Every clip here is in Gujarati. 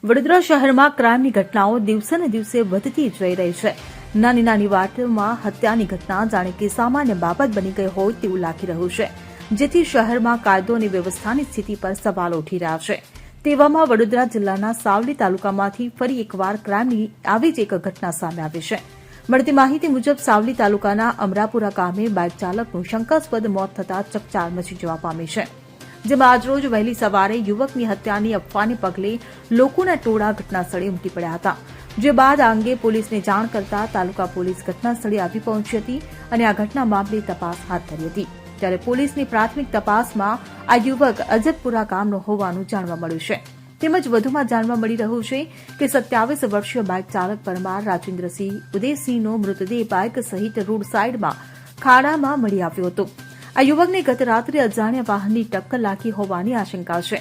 વડોદરા શહેરમાં ક્રાઇમની ઘટનાઓ દિવસે ને દિવસે વધતી જઈ રહી છે. નાની નાની વાતમાં હત્યાની ઘટના જાણે કે સામાન્ય બાબત બની ગઈ હોય તેવું લાગી રહ્યું છે, જેથી શહેરમાં કાયદો અને વ્યવસ્થાની સ્થિતિ પર સવાલો ઉઠી રહ્યા છે. તેવામાં વડોદરા જિલ્લાના સાવલી તાલુકામાંથી ફરી એકવાર ક્રાઇમની આવી જ એક ઘટના સામે આવી છે. મળતી માહિતી મુજબ સાવલી તાલુકાના અમરાપુરા ગામે બાઇક ચાલકનું શંકાસ્પદ મોત થતાં ચકચાર મચી જવા પામી છે. જેમાં આજરોજ વહેલી સવારે યુવકની હત્યાની અફવાને પગલે લોકોના ટોળા ઘટનાસ્થળે ઉમટી પડ્યા હતા. જે બાદ આ અંગે પોલીસને જાણ કરતા તાલુકા પોલીસ ઘટનાસ્થળે આવી પહોંચી હતી અને આ ઘટના મામલે તપાસ હાથ ધરી હતી. ત્યારે પોલીસની પ્રાથમિક તપાસમાં આ યુવક અજબપુરા ગામનો હોવાનું જાણવા મળ્યું છે. તેમજ વધુમાં જાણવા મળી રહ્યું છે કે 27 વર્ષીય બાઇક ચાલક પરમાર રાજેન્દ્રસિંહ ઉદયસિંહનો મૃતદેહ બાઇક સહિત રોડ સાઇડમાં ખાડામાં મળી આવ્યો હતો. આ યુવકને ગત રાત્રે અજાણ્યા વાહનની ટક્કર લાગી હોવાની આશંકા છે.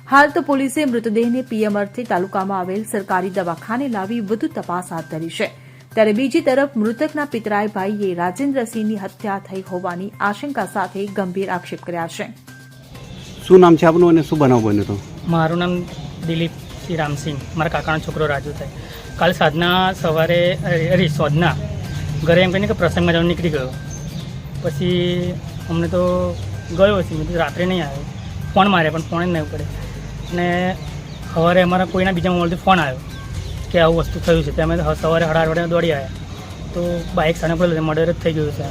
હાલ તો પોલીસે મૃતદેહને પીએમ અર્થે તાલુકામાં આવેલ સરકારી દવાખાને લાવી વધુ તપાસ હાથ ધરી છે. ત્યારે બીજી તરફ મૃતકના પિતરાઈ ભાઈએ રાજેન્દ્રસિંહની હત્યા થઈ હોવાની આશંકા સાથે ગંભીર આક્ષેપ કર્યા છે. શું નામ છે આપનું અને શું બનાવ બન્યો હતો? મારું નામ દિલીપ શ્રી રામસિંહ, મારા કાકાનો છોકરો રાજુ થાય. કાલ સવારે સોદના ઘરે એમ કહીને કે પ્રસંગમાં જવાનું નીકળી ગયો. પછી અમને તો ગયો છે, મેં રાત્રે નહીં આવ્યો. ફોન માર્યા પણ ફોન જ નહીં પડે. અને સવારે અમારા કોઈના બીજા મોબાઈલથી ફોન આવ્યો કે આવું વસ્તુ થયું છે. તે અમે સવારે 8:30 દોડી આવ્યા તો બાઇક સામે પડેલું, મર્ડર જ થઈ ગયું છે.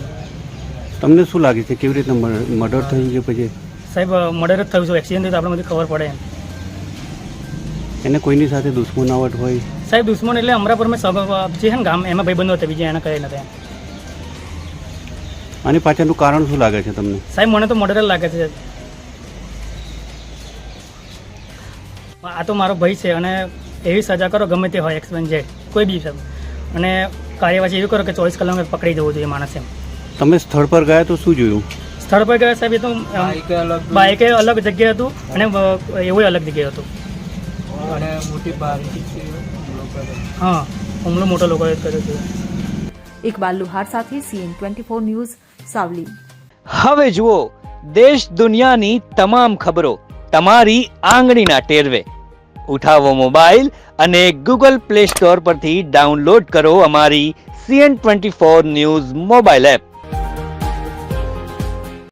તમને શું લાગે છે કેવી રીતે મર્ડર થયું છે? પછી સાહેબ મર્ડર જ થયું છે, એક્સિડન્ટ થયું તો આપણે બધી ખબર પડે એમ. એને કોઈની સાથે દુશ્મનાવટ હોય? સાહેબ દુશ્મન એટલે અમરાપુરમાં જે છે ને ગામ એમાં ભાઈબંધો હતા, બીજા એના કહે નથી. આની પાછળનું કારણ શું લાગે છે તમને? સાહેબ મને તો મર્ડર લાગે છે. આ તો મારો ભાઈ છે અને એવી સજા કરો ગમે તે હોય, XYZ કોઈ બી સાહેબ, અને કાર્યવાહી એવી કરો કે 24 કલાકમાં પકડી જવું જોઈએ માણસ એમ. તમે સ્થળ પર ગયા તો શું જોયું? સ્થળ પર ગયા સાહેબ એ તો બાઇકે અલગ જગ્યાએ હતું અને એવું અલગ જગ્યાએ હતું. હા, હુમલો મોટો લોકોએ કર્યો છે. ઇકબાલ લુહાર સાથે CN24 ન્યૂઝ સાવલી. હવે જુઓ દેશ દુનિયાની તમામ ખબરો તમારી આંગળીના ટેરવે. ઉઠાવો મોબાઈલ અને Google Play Store પરથી ડાઉનલોડ કરો અમારી CN24 ન્યૂઝ મોબાઈલ એપ.